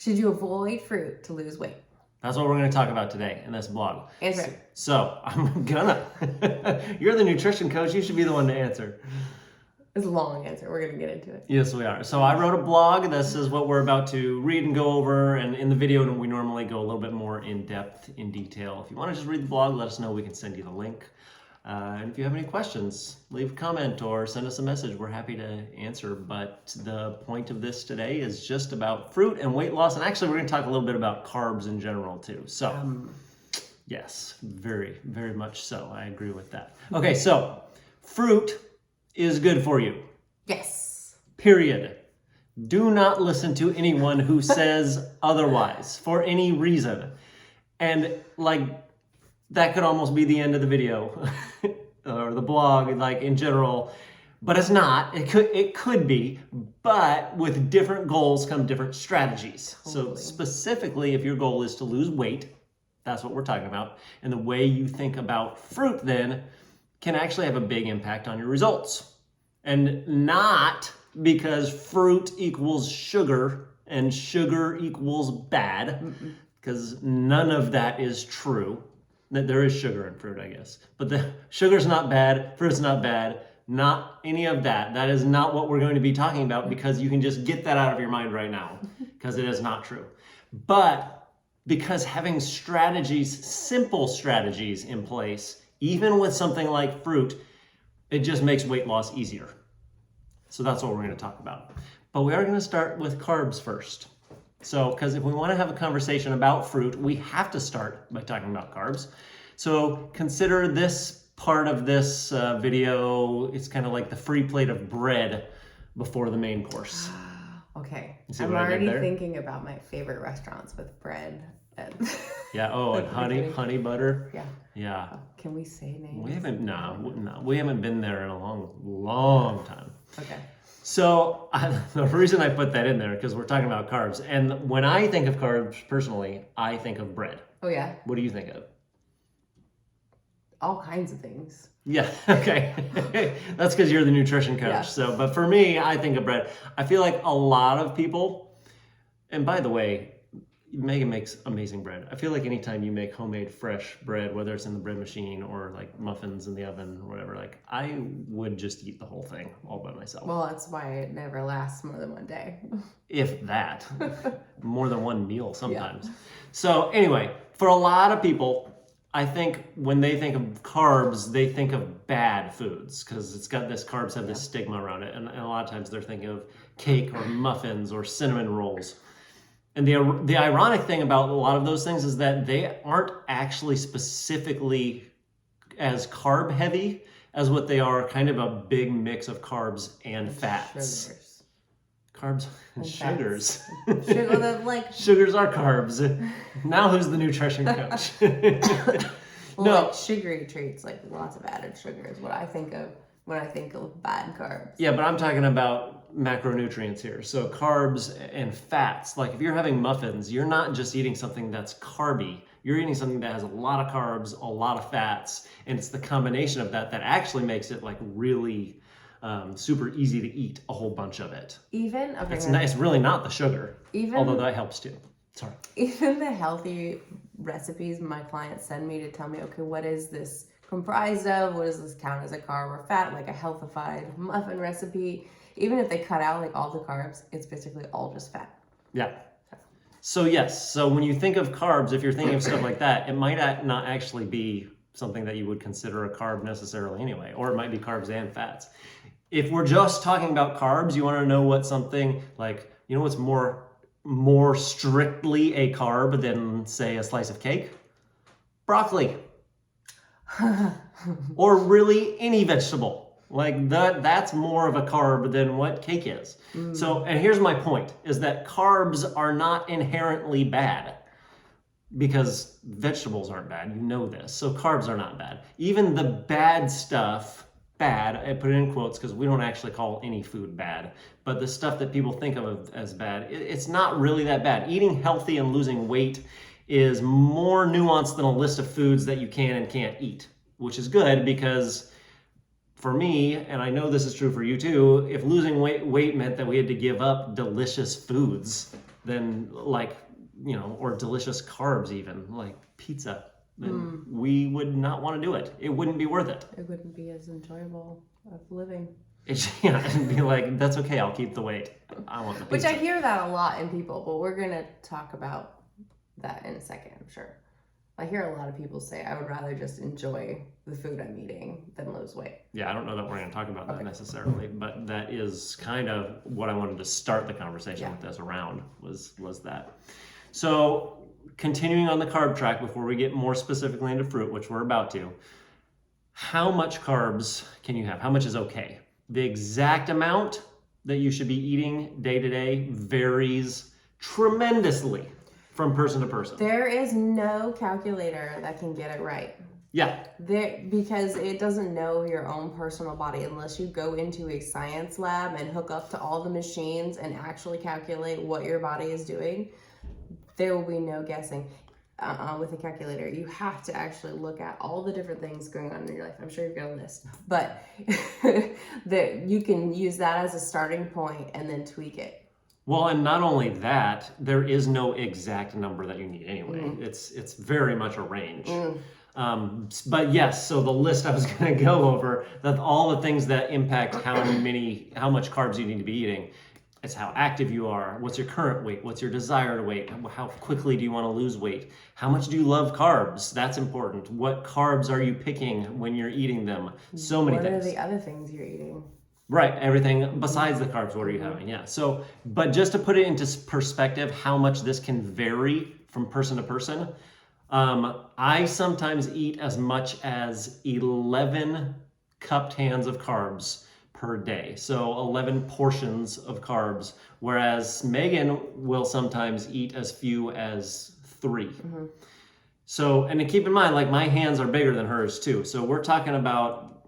Should you avoid fruit to lose weight? That's what we're going to talk about today in this blog. Answer it. So I'm gonna. You're the nutrition coach. You should be the one to answer. It's a long answer. We're going to get into it. Yes, we are. So I wrote a blog. This is what we're about to read and go over. And in the video, we normally go a little bit more in depth, in detail. If you want to just read the blog, let us know. We can send you the link. And if you have any questions, leave a comment or send us a message. We're happy to answer. But the point of this today is just about fruit and weight loss. And actually, we're going to talk a little bit about carbs in general, too. So, yes, very, very much so. I agree with that. Okay, so fruit is good for you. Yes. Period. Do not listen to anyone who says otherwise for any reason. And that could almost be the end of the video or the blog, in general, but it's not. It could be, but with different goals come different strategies. Totally. So specifically, if your goal is to lose weight, that's what we're talking about. And the way you think about fruit then can actually have a big impact on your results. And not because fruit equals sugar and sugar equals bad, because none of that is true. There is sugar in fruit, I guess. But the sugar's not bad, fruit's not bad, not any of that. That is not what we're going to be talking about, because you can just get that out of your mind right now, because it is not true. But because having strategies, simple strategies in place, even with something like fruit, it just makes weight loss easier. So that's what we're going to talk about. But we are going to start with carbs first. So, because if we want to have a conversation about fruit, we have to start by talking about carbs. So consider this part of this video, it's kind of like the free plate of bread before the main course. Okay. See I'm what I did already there? thinking about my favorite restaurants with bread. And Yeah, and honey butter. Yeah. Yeah. Can we say names? We haven't been there in a long time. Okay. So the reason I put that in there, because we're talking about carbs. And when I think of carbs, personally, I think of bread. Oh, yeah. What do you think of? All kinds of things. Yeah, okay. That's because you're the nutrition coach. Yeah. So, but for me, I think of bread. I feel like a lot of people, and by the way, Megan makes amazing bread. I feel like anytime you make homemade fresh bread, whether it's in the bread machine or like muffins in the oven or whatever, I would just eat the whole thing all by myself. Well, that's why it never lasts more than one day. If that. More than one meal sometimes. Yeah. So anyway, for a lot of people, I think when they think of carbs, they think of bad foods, because it's got this, carbs have this stigma around it. And a lot of times they're thinking of cake or muffins or cinnamon rolls. And the ironic thing about a lot of those things is that they aren't actually specifically as carb heavy as what they are, kind of a big mix of carbs and fats. Sugars. Carbs and sugars. Sugars are carbs. Now who's the nutrition coach? No. Like sugary treats, like lots of added sugar is what I think of when I think of bad carbs. Yeah, but I'm talking about macronutrients here. So carbs and fats. Like if you're having muffins, you're not just eating something that's carby. You're eating something that has a lot of carbs, a lot of fats, and it's the combination of that actually makes it really super easy to eat a whole bunch of it. It's really not the sugar, although that helps too. Sorry. Even the healthy recipes my clients send me to tell me, okay, what is this comprised of? What does this count as a carb or fat? Like a healthified muffin recipe. Even if they cut out all the carbs, it's basically all just fat. Yeah. So yes, so when you think of carbs, if you're thinking of stuff like that, it might not actually be something that you would consider a carb necessarily anyway, or it might be carbs and fats. If we're just talking about carbs, you want to know what something what's more strictly a carb than, say, a slice of cake? Broccoli. Or really any vegetable. That's more of a carb than what cake is. So, and here's my point, is that carbs are not inherently bad, because vegetables aren't bad, you know this. So carbs are not bad. Even the bad stuff, bad, I put it in quotes because we don't actually call any food bad, but the stuff that people think of as bad, it's not really that bad. Eating healthy and losing weight is more nuanced than a list of foods that you can and can't eat, which is good, because for me, and I know this is true for you too, if losing weight meant that we had to give up delicious foods, than like, or delicious carbs even, like pizza, then we would not want to do it. It wouldn't be worth it. It wouldn't be as enjoyable of living. And be like, that's okay, I'll keep the weight. I want the pizza. Which I hear that a lot in people, but we're going to talk about that in a second, I'm sure. I hear a lot of people say, I would rather just enjoy the food I'm eating than lose weight. Yeah, I don't know that we're going to talk about that necessarily, but that is kind of what I wanted to start the conversation with this around was that. So continuing on the carb track before we get more specifically into fruit, which we're about to, how much carbs can you have? How much is okay? The exact amount that you should be eating day to day varies tremendously from person to person. There is no calculator that can get it right. Yeah. Because it doesn't know your own personal body unless you go into a science lab and hook up to all the machines and actually calculate what your body is doing. There will be no guessing with a calculator. You have to actually look at all the different things going on in your life. I'm sure you've got a list, but you can use that as a starting point and then tweak it. Well, and not only that, there is no exact number that you need anyway. It's very much a range. But yes, so the list I was going to go over, that all the things that impact how much carbs you need to be eating. It's how active you are, what's your current weight, what's your desired weight, how quickly do you want to lose weight, how much do you love carbs, that's important. What carbs are you picking when you're eating them? So many things. What are the other things you're eating? Right, everything besides the carbs, what are you having? Yeah, so, but just to put it into perspective, how much this can vary from person to person, I sometimes eat as much as 11 cupped hands of carbs per day. So 11 portions of carbs, whereas Megan will sometimes eat as few as 3. So, and to keep in mind, like my hands are bigger than hers too. So we're talking about,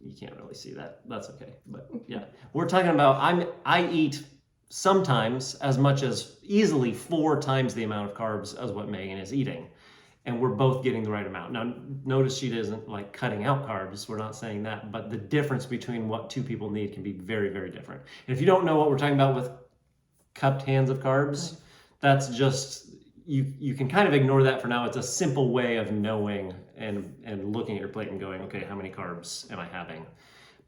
you can't really see that, that's okay. But yeah, we're talking about, I eat sometimes as much as easily 4 times the amount of carbs as what Megan is eating. And we're both getting the right amount. Now, notice she isn't like cutting out carbs. We're not saying that, but the difference between what 2 people need can be very, very different. And if you don't know what we're talking about with cupped hands of carbs, that's just, you can kind of ignore that for now. It's a simple way of knowing and looking at your plate and going, okay, how many carbs am I having?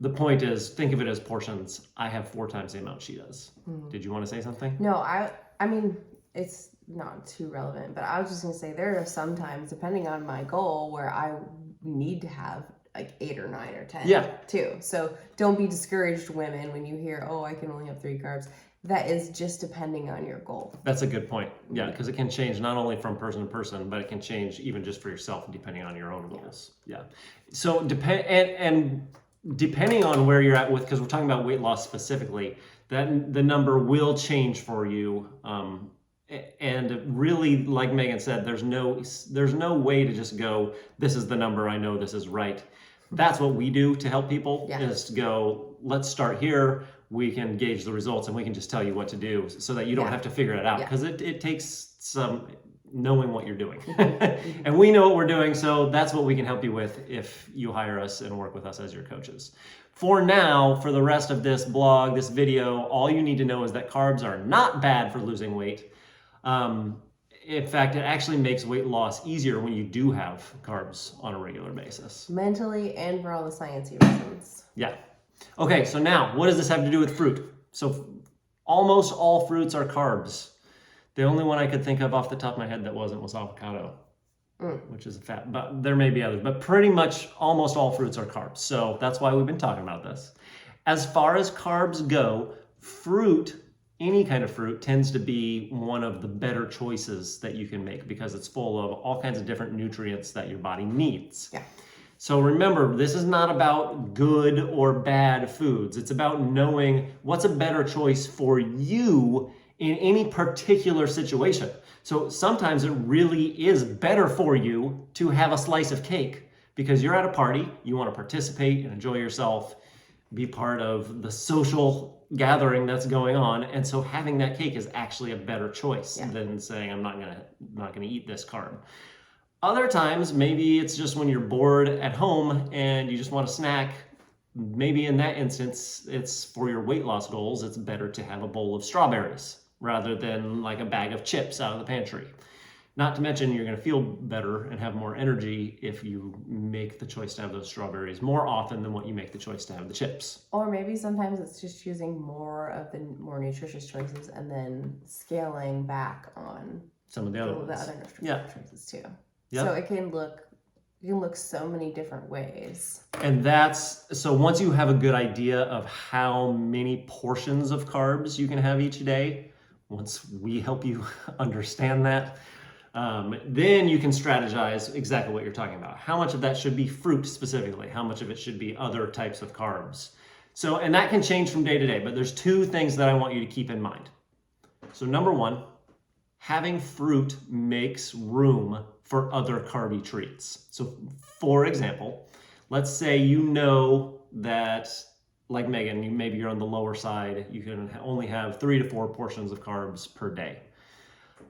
The point is, think of it as portions. I have 4 times the amount she does. Did you want to say something? No, I mean, it's not too relevant, but I was just gonna say there are some times, depending on my goal, where I need to have like 8 or 9 or 10 too. So don't be discouraged, women, when you hear, oh, I can only have 3 carbs. That is just depending on your goal. That's a good point. Yeah, because it can change not only from person to person, but it can change even just for yourself depending on your own goals. Yeah. So depending on where you're at with, because we're talking about weight loss specifically, that the number will change for you. And really, like Megan said, there's no way to just go, this is the number, I know this is right. That's what we do to help people, is to go, let's start here. We can gauge the results and we can just tell you what to do so that you don't have to figure it out, because it takes some knowing what you're doing. And we know what we're doing, so that's what we can help you with if you hire us and work with us as your coaches. For now, for the rest of this blog, this video, all you need to know is that carbs are not bad for losing weight. In fact, it actually makes weight loss easier when you do have carbs on a regular basis. Mentally and for all the sciencey reasons. Yeah. Okay, so now, what does this have to do with fruit? So almost all fruits are carbs. The only one I could think of off the top of my head that wasn't was avocado, which is a fat, but there may be others. But pretty much almost all fruits are carbs. So that's why we've been talking about this. As far as carbs go, fruit, any kind of fruit, tends to be one of the better choices that you can make because it's full of all kinds of different nutrients that your body needs. Yeah. So remember, this is not about good or bad foods. It's about knowing what's a better choice for you in any particular situation. So sometimes it really is better for you to have a slice of cake because you're at a party, you want to participate and enjoy yourself, be part of the social gathering that's going on, and so having that cake is actually a better choice than saying I'm not gonna eat this carb. Other times, maybe it's just when you're bored at home and you just want a snack. Maybe in that instance, it's for your weight loss goals, it's better to have a bowl of strawberries. rather than like a bag of chips out of the pantry. Not to mention you're going to feel better and have more energy if you make the choice to have those strawberries more often than what you make the choice to have the chips. Or maybe sometimes it's just choosing more of the more nutritious choices and then scaling back on Some of the other the ones. other nutritious Yeah. choices too. Yeah. So it can look so many different ways. And so once you have a good idea of how many portions of carbs you can have each day, once we help you understand that, then you can strategize exactly what you're talking about. How much of that should be fruit specifically? How much of it should be other types of carbs? So, and that can change from day to day, but there's two things that I want you to keep in mind. So number one, having fruit makes room for other carby treats. So for example, let's say you know that, like Megan, maybe you're on the lower side, you can only have 3 to 4 portions of carbs per day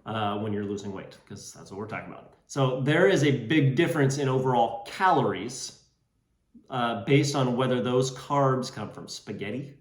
when you're losing weight, because that's what we're talking about. So there is a big difference in overall calories based on whether those carbs come from spaghetti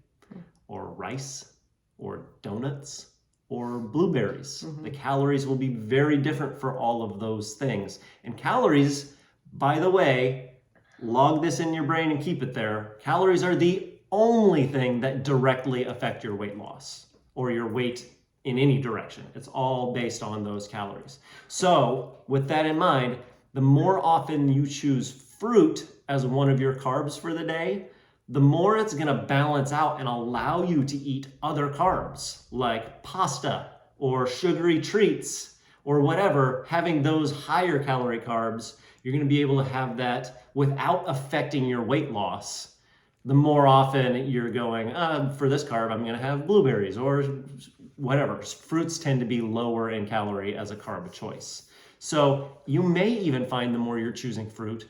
or rice or donuts or blueberries. The calories will be very different for all of those things. And calories, by the way, log this in your brain and keep it there. Calories are the only thing that directly affect your weight loss or your weight in any direction. It's all based on those calories. So with that in mind, the more often you choose fruit as one of your carbs for the day, the more it's going to balance out and allow you to eat other carbs like pasta or sugary treats or whatever. Having those higher calorie carbs, you're going to be able to have that without affecting your weight loss. The more often you're going, for this carb, I'm going to have blueberries or whatever. Fruits tend to be lower in calorie as a carb choice. So you may even find the more you're choosing fruit,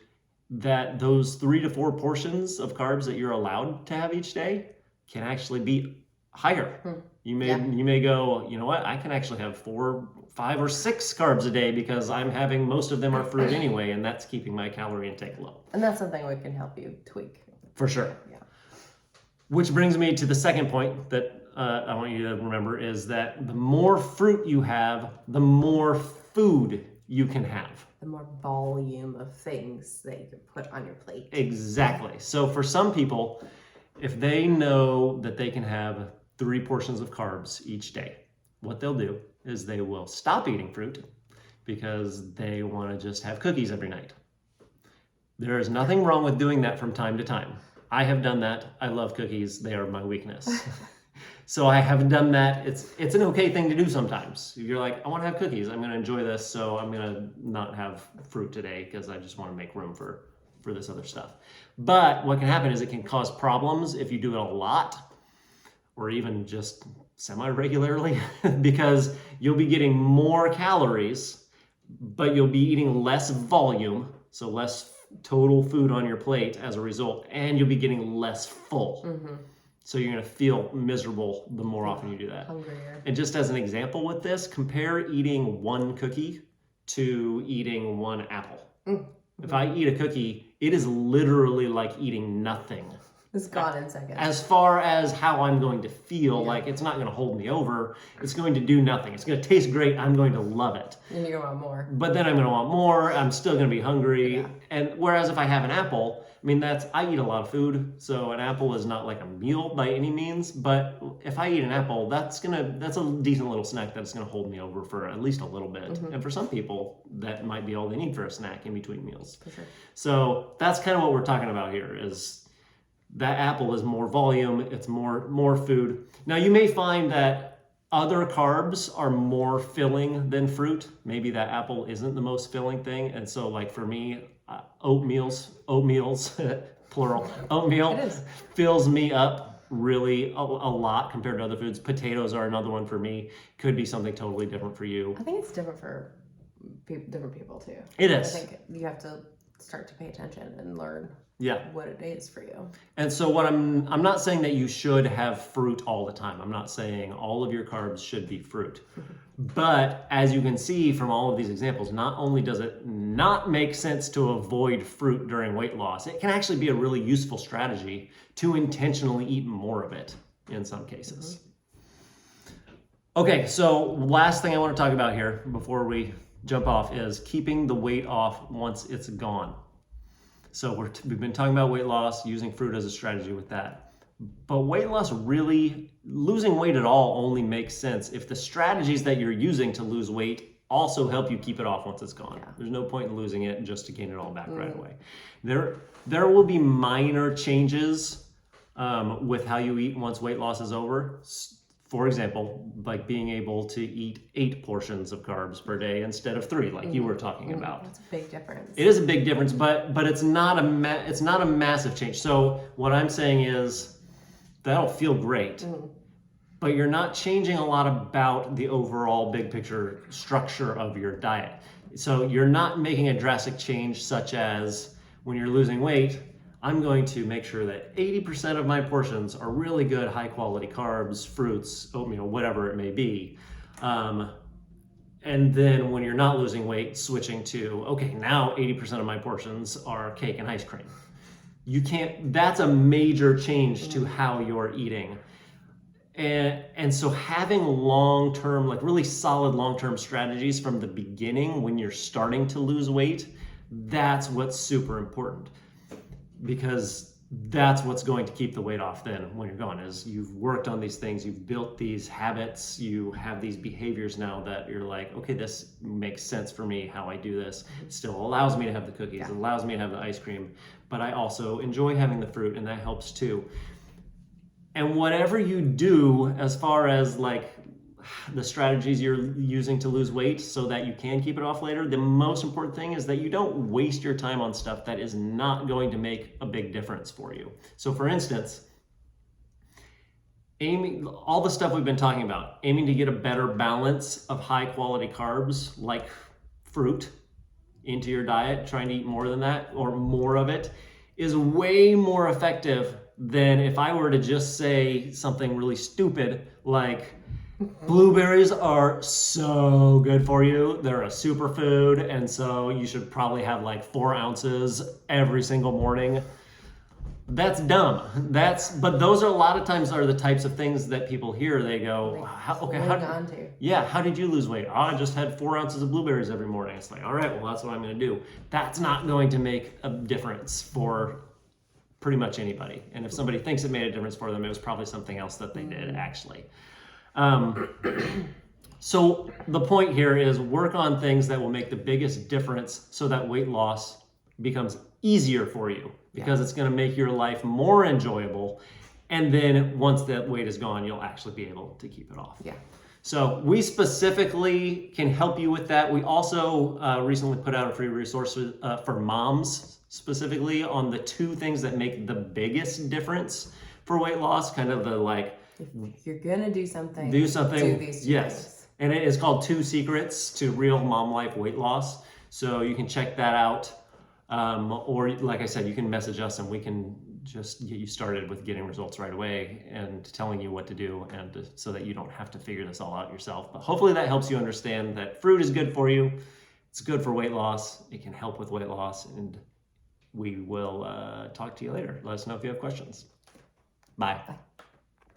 that those 3 to 4 portions of carbs that you're allowed to have each day can actually be higher. You may go, you know what, I can actually have 4, 5, or 6 carbs a day because I'm having most of them are fruit anyway, and that's keeping my calorie intake low. And that's something we can help you tweak. For sure. Yeah. Which brings me to the second point that I want you to remember is that the more fruit you have, the more food you can have. The more volume of things that you can put on your plate. Exactly. So for some people, if they know that they can have 3 portions of carbs each day, what they'll do is they will stop eating fruit because they want to just have cookies every night. There is nothing wrong with doing that from time to time. I have done that. I love cookies. They are my weakness. So I have done that. It's an okay thing to do sometimes. If you're like, I want to have cookies, I'm going to enjoy this, so I'm going to not have fruit today because I just want to make room for this other stuff. But what can happen is it can cause problems if you do it a lot or even just semi-regularly because you'll be getting more calories, but you'll be eating less volume, so less total food on your plate as a result, and you'll be getting less full. So you're going to feel miserable the more often you do that. Hungrier. And just as an example with this, compare eating 1 cookie to eating 1 apple. If I eat a cookie, it is literally like eating nothing. It's gone in seconds. As far as how I'm going to feel, like it's not going to hold me over. It's going to do nothing. It's going to taste great. I'm going to love it. And you're gonna want more. But then I'm going to want more. I'm still going to be hungry. Yeah. And whereas if I have an apple, I mean, I eat a lot of food, so an apple is not like a meal by any means, but if I eat an apple, that's a decent little snack that's gonna hold me over for at least a little bit. And for some people, that might be all they need for a snack in between meals. For sure. So that's kind of what we're talking about here is that apple is more volume, it's more food. Now you may find that other carbs are more filling than fruit. Maybe that apple isn't the most filling thing. And so like for me, oatmeals, plural, oatmeal fills me up really a lot compared to other foods. Potatoes are another one for me. Could be something totally different for you. I think it's different for different people too. It is. I think you have to start to pay attention and learn Yeah. what it is for you. And so what I'm not saying that you should have fruit all the time. I'm not saying all of your carbs should be fruit. But as you can see from all of these examples, not only does it not make sense to avoid fruit during weight loss, it can actually be a really useful strategy to intentionally eat more of it in some cases. Okay, so last thing I want to talk about here before we jump off is keeping the weight off once it's gone. So we've been talking about weight loss, using fruit as a strategy with that. But weight loss really, losing weight at all only makes sense if the strategies that you're using to lose weight also help you keep it off once it's gone. Yeah. There's no point in losing it just to gain it all back right away. There will be minor changes with how you eat once weight loss is over. For example, like being able to eat 8 portions of carbs per day instead of 3, like you were talking about. That's a big difference. It is a big difference, but it's not a massive change. So what I'm saying is that'll feel great, but you're not changing a lot about the overall big picture structure of your diet. So you're not making a drastic change, such as when you're losing weight, I'm going to make sure that 80% of my portions are really good, high quality carbs, fruits, oatmeal, whatever it may be. And then when you're not losing weight, switching to, okay, now 80% of my portions are cake and ice cream. You can't, that's a major change to how you're eating. And so having long-term, like really solid long-term strategies from the beginning when you're starting to lose weight, that's what's super important. Because that's what's going to keep the weight off then when you're gone, is you've worked on these things, you've built these habits, you have these behaviors now that you're like, okay, this makes sense for me, how I do this. It still allows me to have the cookies, it allows me to have the ice cream, but I also enjoy having the fruit, and that helps too. And whatever you do as far as like the strategies you're using to lose weight so that you can keep it off later, the most important thing is that you don't waste your time on stuff that is not going to make a big difference for you. So for instance, aiming, all the stuff we've been talking about, aiming to get a better balance of high quality carbs like fruit into your diet, trying to eat more than that or more of it, is way more effective than if I were to just say something really stupid like, blueberries are so good for you. They're a superfood, and so you should probably have like 4 ounces every single morning. That's dumb. But those are a lot of times are the types of things that people hear. They go, how did you lose weight? Oh, I just had 4 ounces of blueberries every morning. It's like, all right, well, that's what I'm going to do. That's not going to make a difference for pretty much anybody. And if somebody thinks it made a difference for them, it was probably something else that they did actually. So the point here is work on things that will make the biggest difference so that weight loss becomes easier for you, because it's going to make your life more enjoyable. And then once that weight is gone, you'll actually be able to keep it off. Yeah. So we specifically can help you with that. We also recently put out a free resource for moms specifically on the 2 things that make the biggest difference for weight loss, kind of the like, if you're gonna do something, do these 2 things. And it is called 2 Secrets to Real Mom Life Weight Loss. So you can check that out. Or like I said, you can message us and we can just get you started with getting results right away and telling you what to do, and so that you don't have to figure this all out yourself. But hopefully that helps you understand that fruit is good for you. It's good for weight loss. It can help with weight loss, and we will talk to you later. Let us know if you have questions. Bye. Bye.